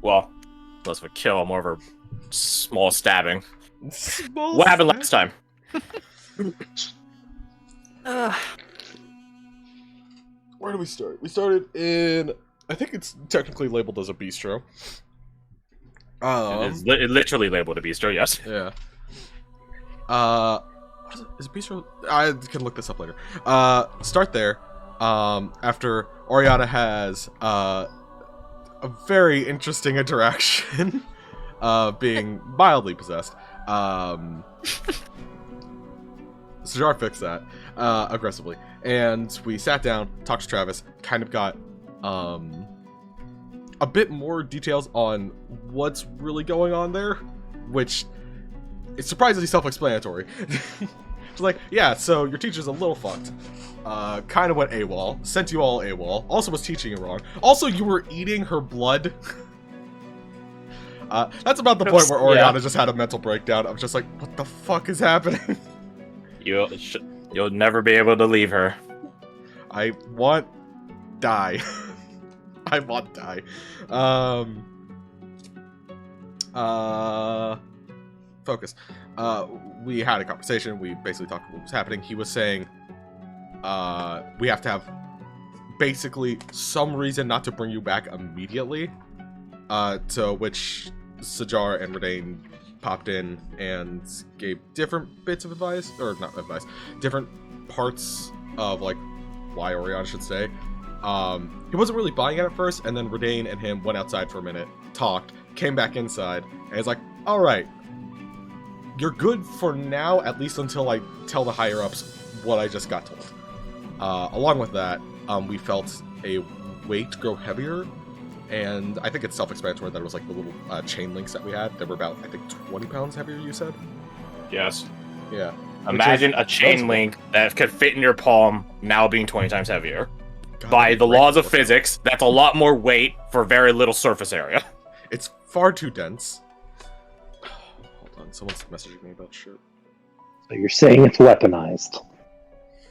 well, less of a kill, more of a small stabbing. Small What happened last time? Where do we start? We started in... I think it's technically labeled as a bistro. It is literally labeled a bistro, yes. Yeah. What is it? Is it bistro? I can look this up later. Start there. After Oriana has a very interesting interaction, being mildly possessed. Sajar fixed that aggressively, and we sat down, talked to Travis, kind of got a bit more details on what's really going on there, which is surprisingly self-explanatory. It's like, yeah, so your teacher's a little fucked. Kind of went AWOL, sent you all AWOL, also was teaching you wrong. Also, you were eating her blood. That's about the point where Oriana just had a mental breakdown. I'm just like, what the fuck is happening? You'll never be able to leave her. I want die. I want die. Focus. We had a conversation. We basically talked about what was happening. He was saying, we have to have basically some reason not to bring you back immediately. To which Sajar and Redain popped in and gave different bits of advice, or not advice, different parts of like why Oriana should stay. He wasn't really buying it at first, and then Redain and him went outside for a minute, talked, came back inside, and he's like, all right, you're good for now, at least until I tell the higher ups what I just got told. Along with that, we felt a weight grow heavier. And I think it's self-explanatory that it was like the little chain links that we had. They were about, I think, 20 pounds heavier, you said? Yes. Yeah. Imagine a chain link that could fit in your palm now being 20 times heavier. By the laws of physics, that's a lot more weight for very little surface area. It's far too dense. Hold on, someone's messaging me about shirt. So you're saying it's weaponized?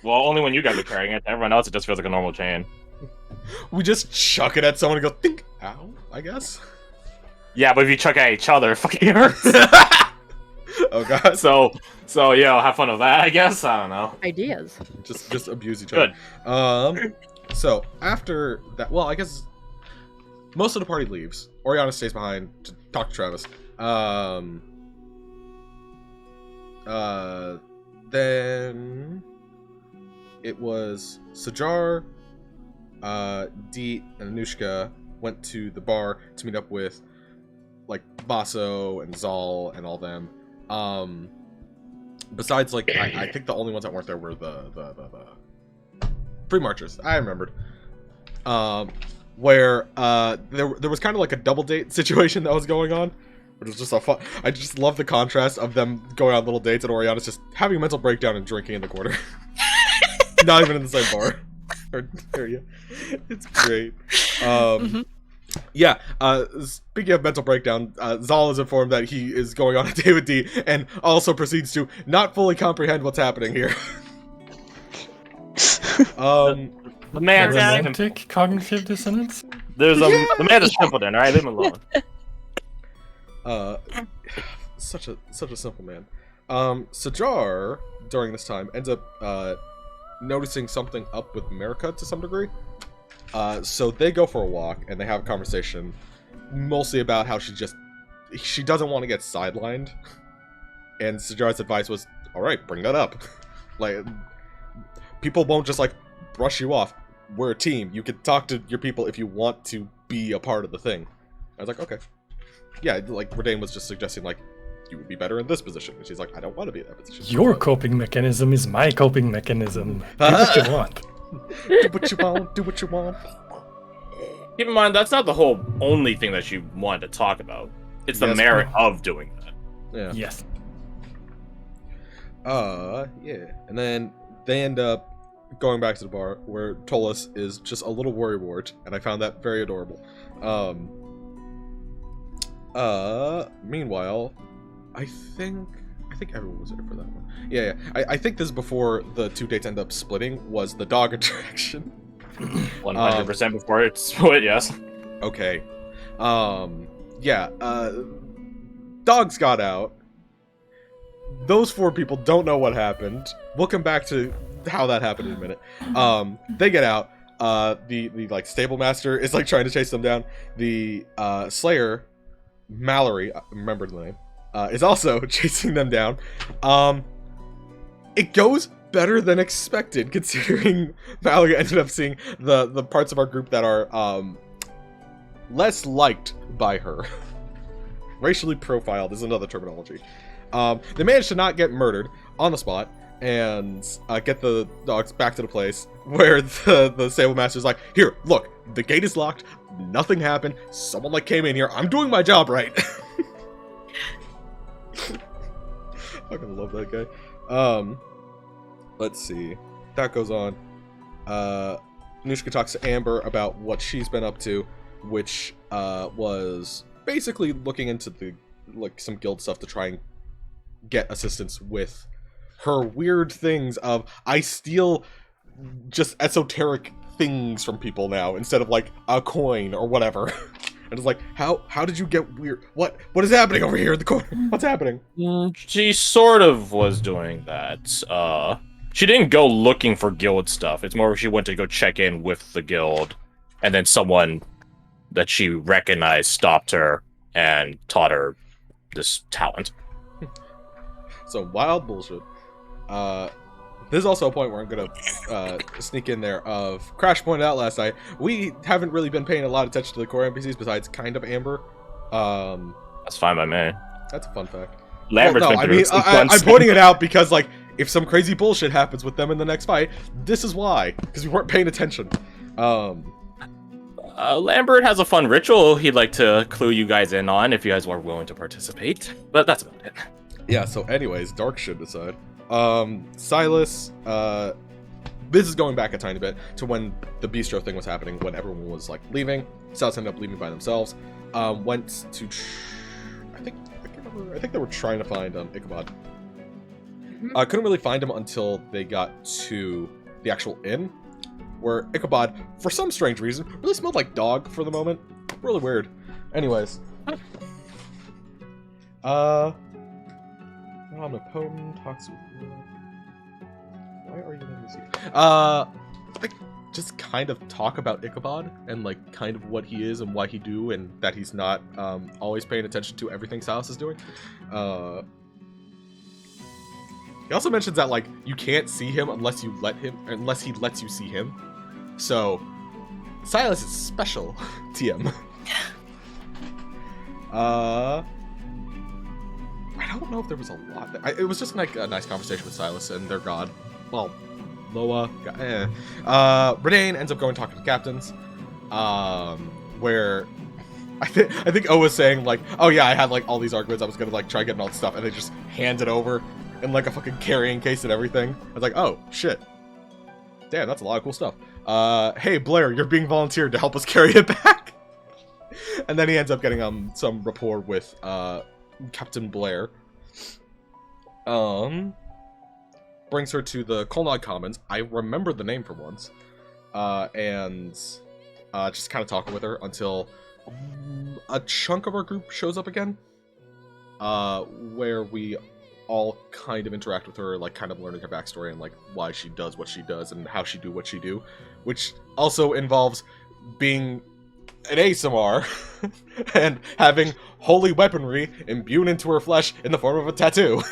Well, only when you guys are carrying it. Everyone else, it just feels like a normal chain. We just chuck it at someone and go, think, ow, I guess. Yeah, but if you chuck at each other, it fucking hurts. Oh god. So have fun with that, I guess. I don't know. Ideas. Just abuse each other. Good. So after that, well, I guess most of the party leaves. Oriana stays behind to talk to Travis. Then it was Sajar, Deet, and Anushka went to the bar to meet up with like Basso and Zal and all them. Besides, like, I think the only ones that weren't there were the pre-marchers. I remembered. Where there was kind of like a double date situation that was going on. It was just a fun. I just love the contrast of them going on little dates and Oriana's just having a mental breakdown and drinking in the corner. Not even in the same bar. Area. It's great. Yeah, speaking of mental breakdown, Zal is informed that he is going on a date with D and also proceeds to not fully comprehend what's happening here. The man's romantic cognitive dissonance? There's the man is simpleton, alright? Leave him alone. Such a simple man. Sajar, during this time, ends up noticing something up with America to some degree. So they go for a walk and they have a conversation mostly about how she doesn't want to get sidelined. And Sajar's advice was, alright, bring that up. Like, people won't just, like, brush you off. We're a team. You can talk to your people if you want to be a part of the thing. I was like, okay. Yeah, like, Redain was just suggesting, like, you would be better in this position. And she's like, I don't want to be in that position. Your coping mechanism is my coping mechanism. Do what you want. Do what you want. Do what you want. Keep in mind, that's not the whole only thing that she wanted to talk about. It's the merit of doing that. Yeah. Yes. Yeah. And then they end up going back to the bar where Tolas is just a little worrywart, and I found that very adorable. Meanwhile, I think everyone was there for that one. Yeah. I think this is before the two dates end up splitting, was the dog interaction. 100% before it split, yes. Okay. yeah, dogs got out. Those 4 people don't know what happened. We'll come back to how that happened in a minute. They get out. The like stable master is like trying to chase them down. The Slayer, Mallory, I remembered the name, is also chasing them down. It goes better than expected, considering Mallory ended up seeing the parts of our group that are less liked by her. Racially profiled is another terminology. They managed to not get murdered on the spot and get the dogs back to the place where the stable master's like, here, look, the gate is locked, nothing happened, someone like came in here, I'm doing my job right. Fucking love that guy. Let's see. That goes on. Nushka talks to Amber about what she's been up to, which was basically looking into some guild stuff to try and get assistance with her weird things of I steal just esoteric things from people now instead of like a coin or whatever. And it's like, how did you get weird? What is happening over here in the corner? What's happening? She sort of was doing that. She didn't go looking for guild stuff. It's more she went to go check in with the guild, and then someone that she recognized stopped her and taught her this talent. So wild bullshit. There's also a point where I'm gonna sneak in there of Crash pointed out last night. We haven't really been paying a lot of attention to the core NPCs besides kind of Amber. That's fine by me. That's a fun fact. Lambert's well, no, been doing some fun I'm stuff. pointing it out because like if some crazy bullshit happens with them in the next fight, this is why, because we weren't paying attention. Lambert has a fun ritual he'd like to clue you guys in on if you guys were willing to participate, but that's about it. Yeah, so anyways, Dark should decide. Silas, this is going back a tiny bit to when the bistro thing was happening, when everyone was like leaving. Silas ended up leaving by themselves. Went to, I think they were trying to find Ichabod. Couldn't really find him until they got to the actual inn, where Ichabod, for some strange reason, really smelled like dog for the moment. Really weird. Anyways. Omnipotent talks with... Why are you letting me see? Like, just kind of talk about Ichabod, and like, kind of what he is and why he do, and that he's not, always paying attention to everything Silas is doing. He also mentions that, like, you can't see him unless he lets you see him. So, Silas is special, TM. I don't know if there was a lot. It was just like a nice conversation with Silas and their god. Well, Loa. Renane ends up going talking to captains, where I think O was saying like, oh yeah, I had like all these arguments. I was gonna like try getting all this stuff, and they just hand it over in like a fucking carrying case and everything. I was like, oh shit, damn, that's a lot of cool stuff. Hey Blair, you're being volunteered to help us carry it back. And then he ends up getting some rapport with Captain Blair. Brings her to the Kolnog Commons. I remember the name for once. And just kind of talking with her until a chunk of our group shows up again. Where we all kind of interact with her, like kind of learning her backstory and like why she does what she does and how she do what she do. Which also involves being an ASMR and having holy weaponry imbued into her flesh in the form of a tattoo.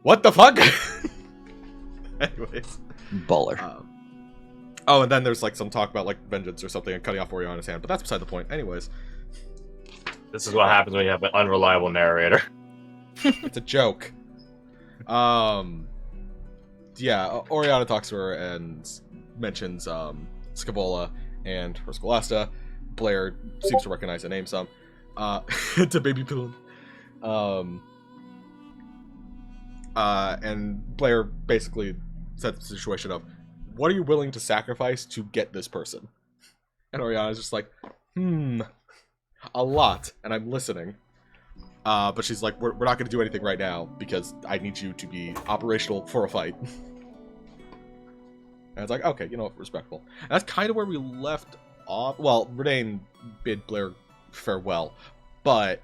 What the fuck? Anyways. Baller. Oh, and then there's like some talk about like vengeance or something and cutting off Oriana's hand, but that's beside the point. Anyways. This is what happens when you have an unreliable narrator. It's a joke. Yeah, Oriana talks to her and mentions Scavola and her Schoolasta. Blair seems to recognize the name some. To Baby Poon. And Blair basically sets the situation of, what are you willing to sacrifice to get this person? And Oriana's just like, a lot, and I'm listening. But she's like, we're not going to do anything right now because I need you to be operational for a fight. And it's like, okay, you know what, respectful. And that's kind of where we left off. Well, Renane bid Blair farewell, but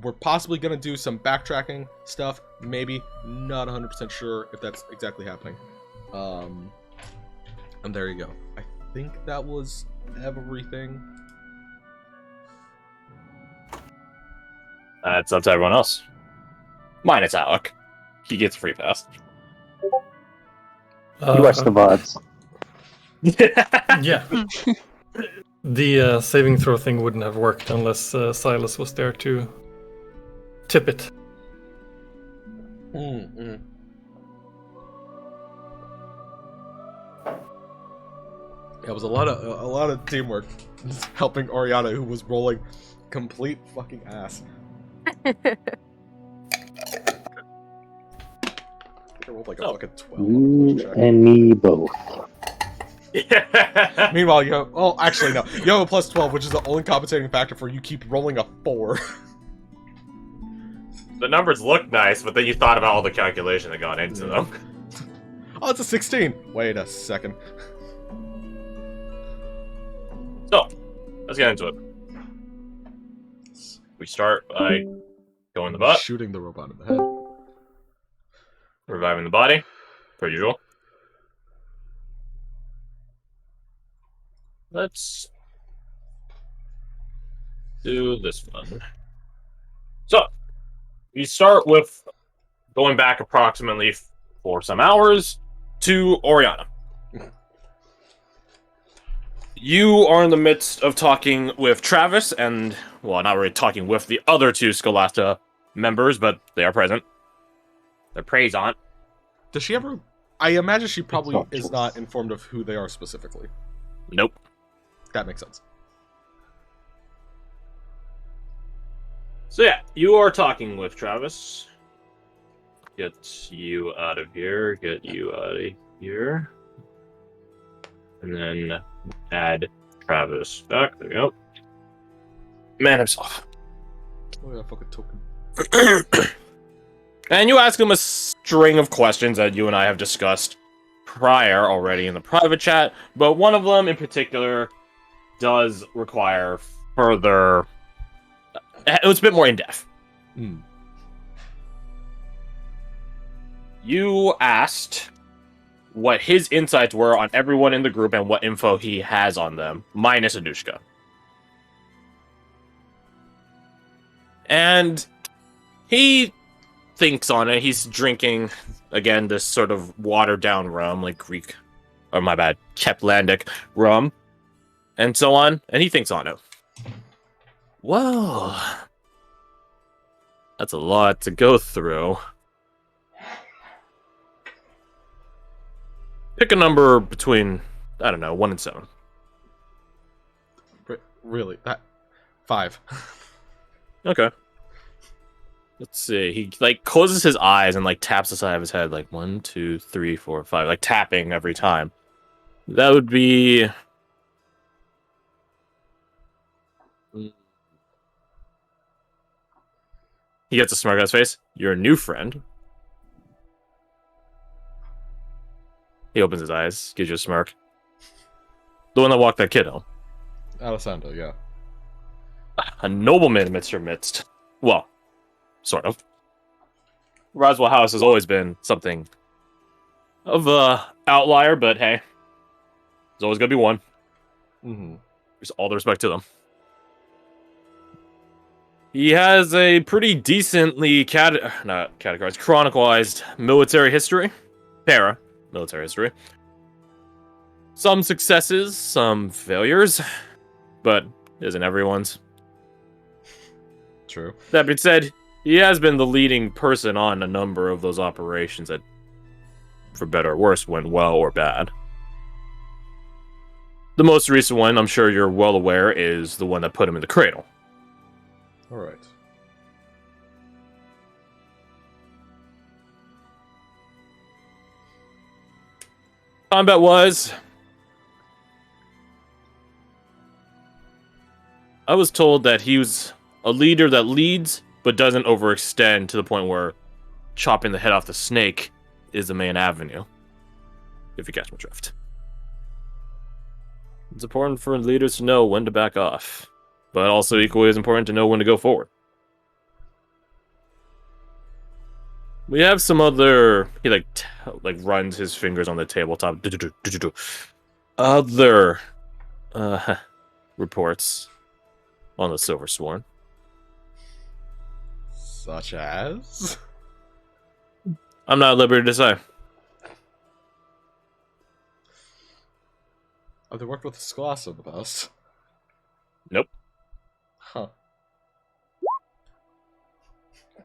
we're possibly going to do some backtracking stuff. Maybe. Not 100% sure if that's exactly happening. And there you go. I think that was everything. It's up to everyone else. Minus Alec. He gets a free pass. You watch the VODs. Yeah. The saving throw thing wouldn't have worked unless Silas was there to tip it. Mm-hmm. Yeah, it was a lot of teamwork helping Oriana, who was rolling complete fucking ass. I rolled like a fucking 12. You and me both. Meanwhile, you have... Oh, actually, no. You have a plus 12, which is the only compensating factor for you keep rolling a 4. The numbers look nice, but then you thought about all the calculation that got into them. Oh, it's a 16. Wait a second. So, let's get into it. We start by going the butt, Shooting the robot in the head. reviving the body, per usual. Let's do this one. So, you start with going back approximately for some hours to Oriana. You are in the midst of talking with Travis and, well, not really talking with the other two Scholastica members, but they are present. They're present. Does she ever... I imagine she probably is not informed of who they are specifically. Nope. That makes sense. So yeah, you are talking with Travis. Get you out of here. Get you out of here. And then add Travis back. There we go. Man himself. Oh yeah, fucking token. And you ask him a string of questions that you and I have discussed prior already in the private chat, but one of them in particular does require further... It was a bit more in-depth. You asked what his insights were on everyone in the group and what info he has on them, minus Anushka. And he thinks on it. He's drinking, again, this sort of watered-down rum, like Greek, or my bad, Keplandic rum, and so on, and he thinks on it. Well, that's a lot to go through. Pick a number between, I don't know, 1 and 7. Really? That... 5. Okay. Let's see. He, like, closes his eyes and, like, taps the side of his head, like, 1, 2, 3, 4, 5, like, tapping every time. That would be... He gets a smirk on his face. You're a new friend. He opens his eyes, gives you a smirk. The one that walked that kid home. Alessandro, yeah. A nobleman amidst your midst. Well, sort of. Roswell House has always been something of a outlier, but hey, there's always gonna be one. Mm-hmm. There's all the respect to them. He has a pretty decently categorized, chronicalized military history. Military history. Some successes, some failures, but isn't everyone's. True. That being said, he has been the leading person on a number of those operations that, for better or worse, went well or bad. The most recent one, I'm sure you're well aware, is the one that put him in the cradle. Alright. Combat was... I was told that he was a leader that leads, but doesn't overextend to the point where chopping the head off the snake is the main avenue. If you catch my drift. It's important for leaders to know when to back off, but also equally as important to know when to go forward. We have some other. He like runs his fingers on the tabletop. Other reports on the Silver Sworn. Such as? I'm not at liberty to say. Oh, they worked with Skloss in the past. Nope. Huh.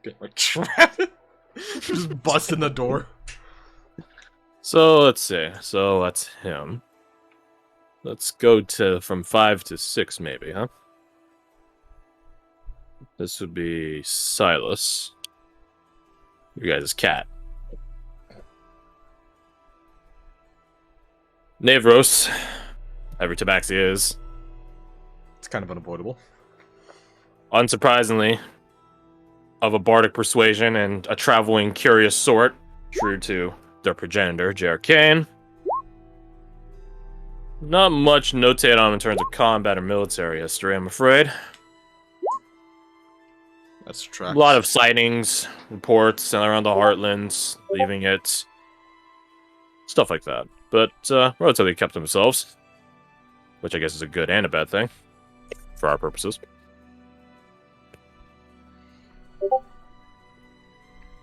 Get my trap. Just busting the door. So let's see. So that's him. Let's go to from 5 to 6, maybe, huh? This would be Silas. You guys' cat. Navros. Every tabaxi is. It's kind of unavoidable. Unsurprisingly, of a bardic persuasion and a traveling curious sort, true to their progenitor, J.R. Kane. Not much notate on him in terms of combat or military history, I'm afraid. That's tracks. A lot of sightings, reports around the Heartlands, leaving it. Stuff like that. But relatively kept to themselves. Which I guess is a good and a bad thing. For our purposes.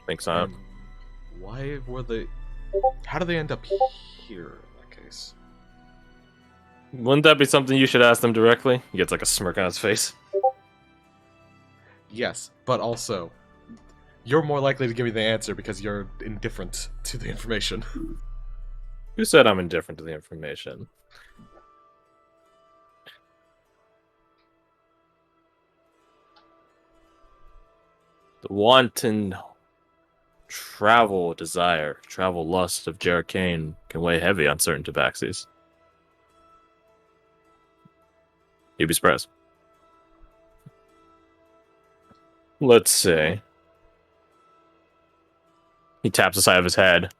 Thanks, Why were they... How did they end up here, in that case? Wouldn't that be something you should ask them directly? He gets like a smirk on his face. Yes, but also, you're more likely to give me the answer because you're indifferent to the information. Who said I'm indifferent to the information? The wanton travel desire, travel lust of J.R. Kane can weigh heavy on certain tabaxis. You'd be surprised. Let's see. He taps the side of his head,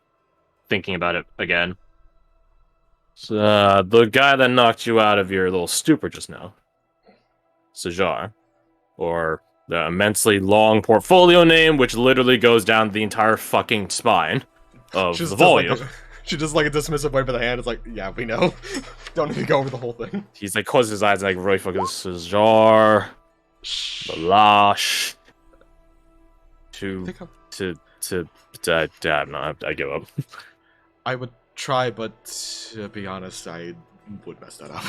thinking about it again. So, the guy that knocked you out of your little stupor just now, Sajar, or the immensely long portfolio name, which literally goes down the entire fucking spine of the volume. She just like a dismissive wave of the hand. It's like, yeah, we know. Don't need to go over the whole thing. He's like closes his eyes and like really focus. Sajar, Balash, I give up. I would try, but to be honest, I would mess that up.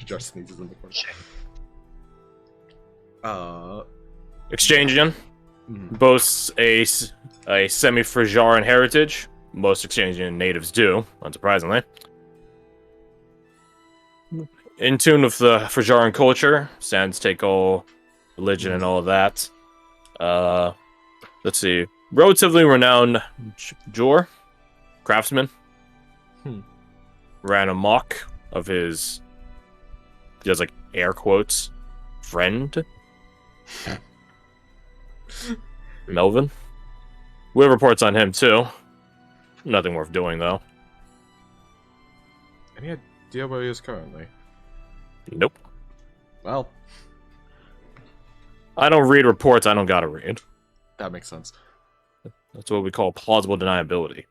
Just sneezes in the corner. Exchangian boasts a semi-Frijaran heritage. Most Exchangian natives do, unsurprisingly. In tune with the Frijaran culture, Sans take all religion and all of that. Let's see. Relatively renowned Jor, craftsman. Ran amok of his, he has like air quotes, friend. Melvin. We have reports on him too. Nothing worth doing though. Any idea where he is currently? Nope. Well, I don't read reports I don't gotta read. that makes sense. That's what we call plausible deniability.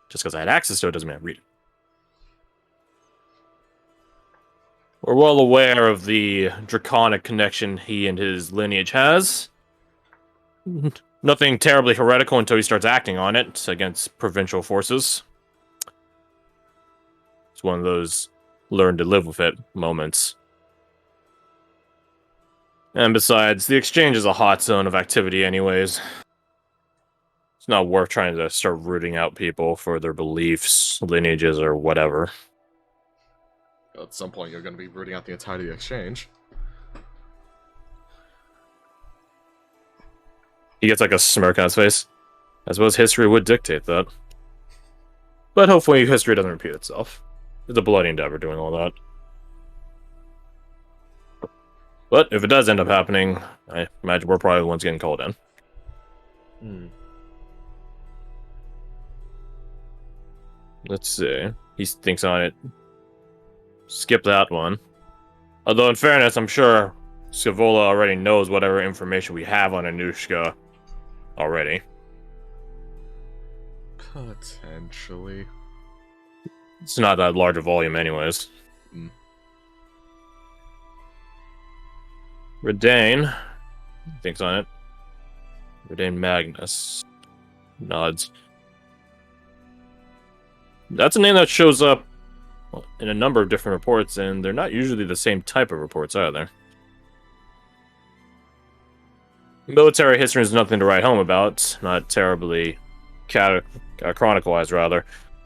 Just because I had access to it doesn't mean I read it. We're well aware of the draconic connection he and his lineage has. Nothing terribly heretical until he starts acting on it against provincial forces. It's one of those learn to live with it moments. And besides, the exchange is a hot zone of activity anyways. It's not worth trying to start rooting out people for their beliefs, lineages, or whatever. At some point, you're going to be rooting out the entirety of the exchange. He gets like a smirk on his face. I suppose history would dictate that. But hopefully history doesn't repeat itself. It's a bloody endeavor doing all that. But if it does end up happening, I imagine we're probably the ones getting called in. Let's see. He thinks on it. Skip that one. Although, in fairness, I'm sure Savola already knows whatever information we have on Anushka already. Potentially. It's not that large a volume anyways. Redane thinks on it. Redane Magnus nods. That's a name that shows up in a number of different reports, and they're not usually the same type of reports either. Military history is nothing to write home about. Not terribly chronicalized, rather.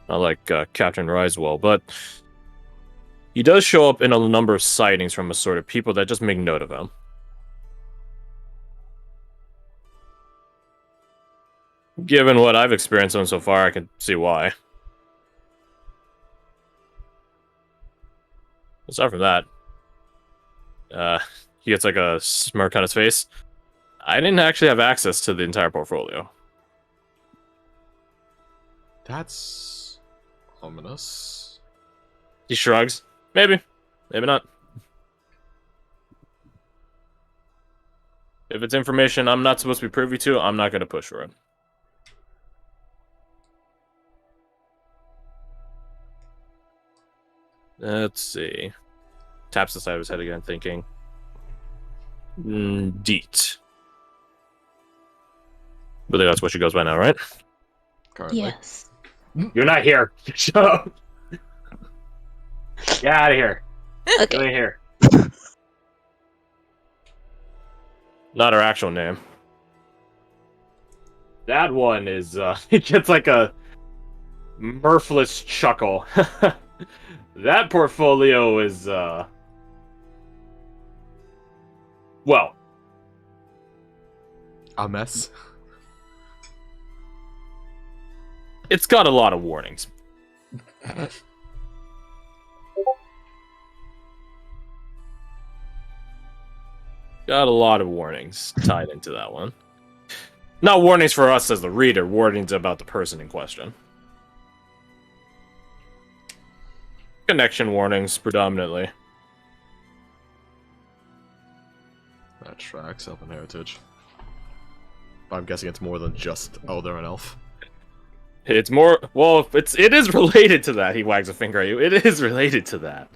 Not like Captain Risewell, but he does show up in a number of sightings from a sort of people that just make note of him. Given what I've experienced on so far, I can see why. Aside from that, he gets like a smirk on his face. I didn't actually have access to the entire portfolio. That's ominous. He shrugs. Maybe. Maybe not. If it's information I'm not supposed to be privy to, I'm not going to push for it. Let's see. Taps the side of his head again, thinking. Deet. But that's what she goes by now, right? Currently. Yes. You're not here. Shut up. Get out of here. Get Okay. in here. Not her actual name. That one is, it gets like a mirthless chuckle. That portfolio is, well. A mess. It's got a lot of warnings. Got a lot of warnings tied into that one. Not warnings for us as the reader, warnings about the person in question. Connection warnings, predominantly. That tracks Elven heritage. But I'm guessing it's more than just, oh, they're an elf. It's more, well, it is related to that. He wags a finger at you. It is related to that.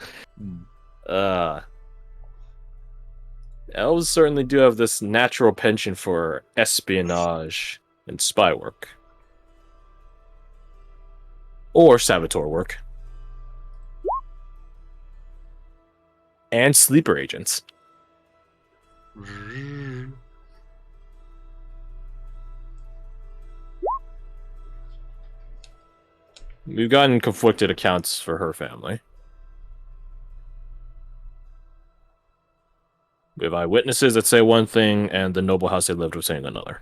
Elves certainly do have this natural penchant for espionage and spy work. Or saboteur work. And sleeper agents. We've gotten conflicted accounts for her family. We have eyewitnesses that say one thing, and the noble house they lived was saying another.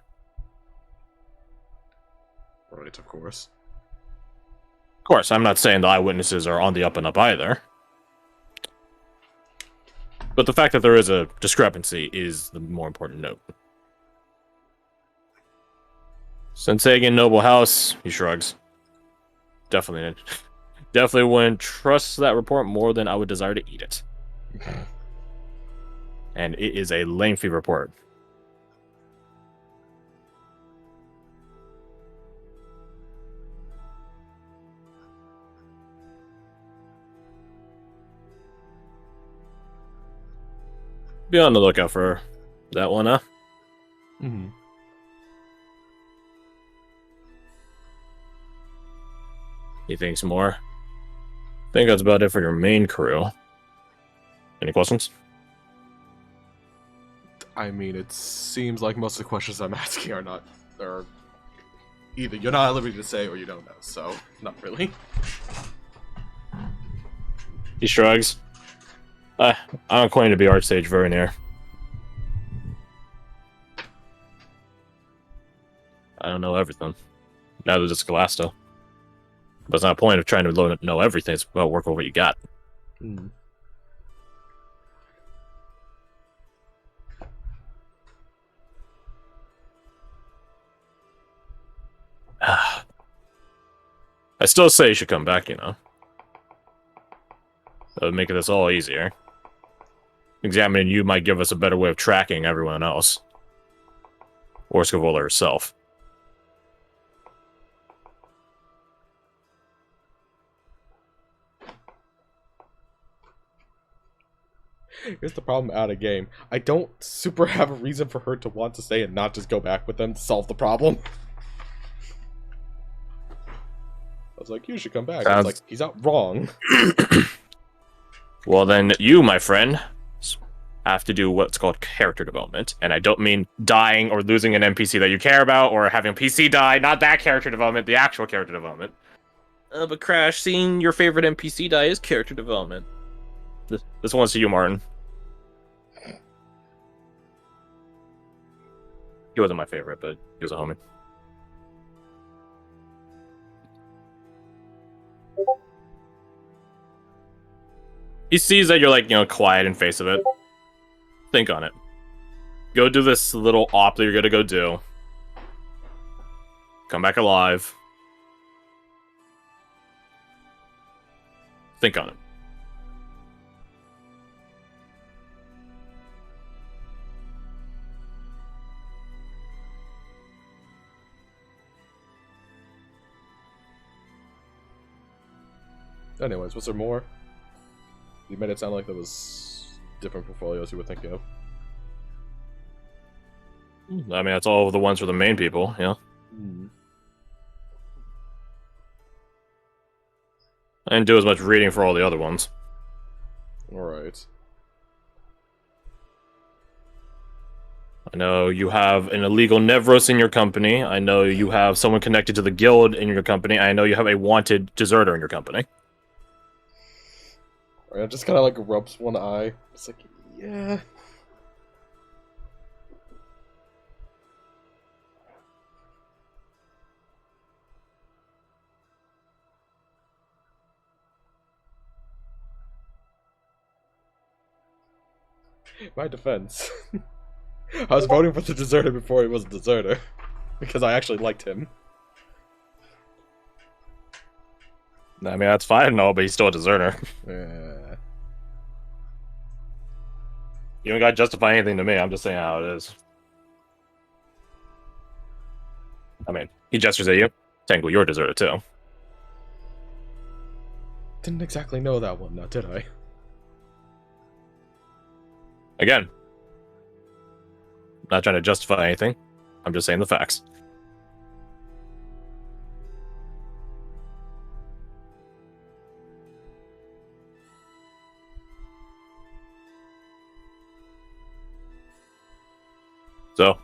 Right, of course. Of course, I'm not saying the eyewitnesses are on the up and up either. But the fact that there is a discrepancy is the more important note. Sensagan noble house, he shrugs. Definitely wouldn't trust that report more than I would desire to eat it. And it is a lengthy report. Be on the lookout for that one, huh? Mm-hmm. He thinks more. I think that's about it for your main crew. Any questions? I mean, it seems like most of the questions I'm asking are either you're not at liberty to say or you don't know, so not really. He shrugs. I'm acquainted to be Archsage very near. I don't know everything. Neither does Scalasta. But it's not a point of trying to know everything. It's about working with what you got. Mm. I still say you should come back, you know. That would make this all easier. Examining you might give us a better way of tracking everyone else. Or Scavola herself. Here's the problem out of game. I don't super have a reason for her to want to stay and not just go back with them to solve the problem. I was like, you should come back. I was like, he's not wrong. Well, then you, my friend, have to do what's called character development. And I don't mean dying or losing an NPC that you care about or having a PC die. Not that character development, the actual character development. But Crash, seeing your favorite NPC die is character development. This one's to you, Martin. He wasn't my favorite, but he was a homie. He sees that you're like, quiet in face of it. Think on it. Go do this little op that you're gonna go do. Come back alive. Think on it. Anyways, was there more? You made it sound like there was different portfolios you were thinking of. I mean, that's all the ones for the main people, yeah. I didn't do as much reading for all the other ones. Alright. I know you have an illegal Nevros in your company. I know you have someone connected to the guild in your company. I know you have a wanted deserter in your company. I just kind of like rubs one eye. It's like, yeah. My defense. I was voting for the deserter before he was a deserter. Because I actually liked him. I mean, that's fine and all, but he's still a deserter. Yeah. You don't gotta justify anything to me, I'm just saying how it is. I mean, he gestures at you. Technically, you're a deserter too. Didn't exactly know that one, now did I? Again, not trying to justify anything. I'm just saying the facts. So,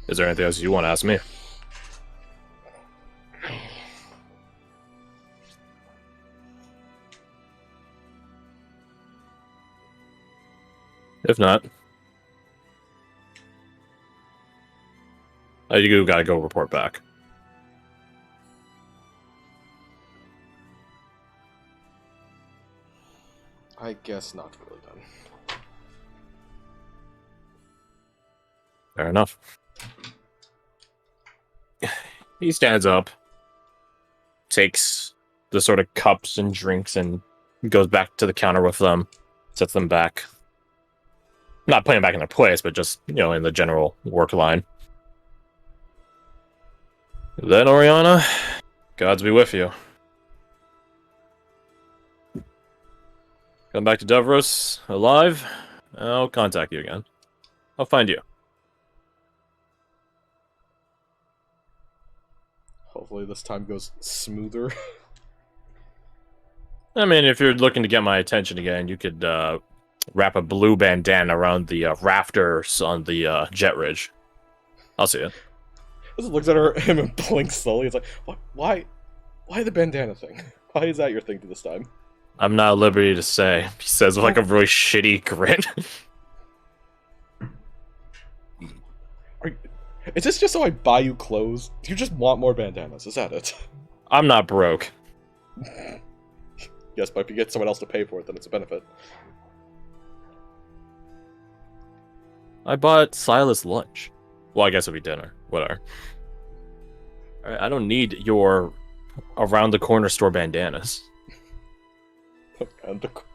is there anything else you want to ask me? If not, you gotta go report back. I guess not really then. Fair enough. He stands up, takes the sort of cups and drinks, and goes back to the counter with them, sets them back. Not putting them back in their place, but just, in the general work line. Then, Oriana, gods be with you. Come back to Devros alive, I'll contact you again. I'll find you. Hopefully this time goes smoother. I mean, if you're looking to get my attention again, you could wrap a blue bandana around the rafters on the jet ridge. I'll see it. Just looks at him and blinks slowly. It's like, what? Why the bandana thing? Why is that your thing this time? I'm not at liberty to say. He says with like a really shitty grin. Is this just so I buy you clothes? Do you just want more bandanas? Is that it? I'm not broke. Yes, but if you get someone else to pay for it, then it's a benefit. I bought Silas lunch. Well, I guess it'll be dinner. Whatever. Alright, I don't need your around the corner store bandanas. And of course.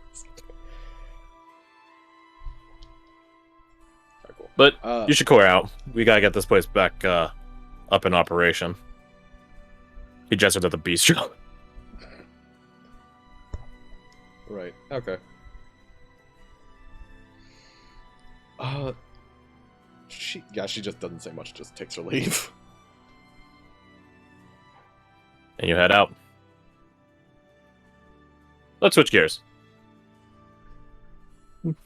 Alright, cool. But Uh, you should clear out. We gotta get this place back up in operation. He gestured at the bistro. Right. Okay. She just doesn't say much. Just takes her leave. And you head out. Let's switch gears.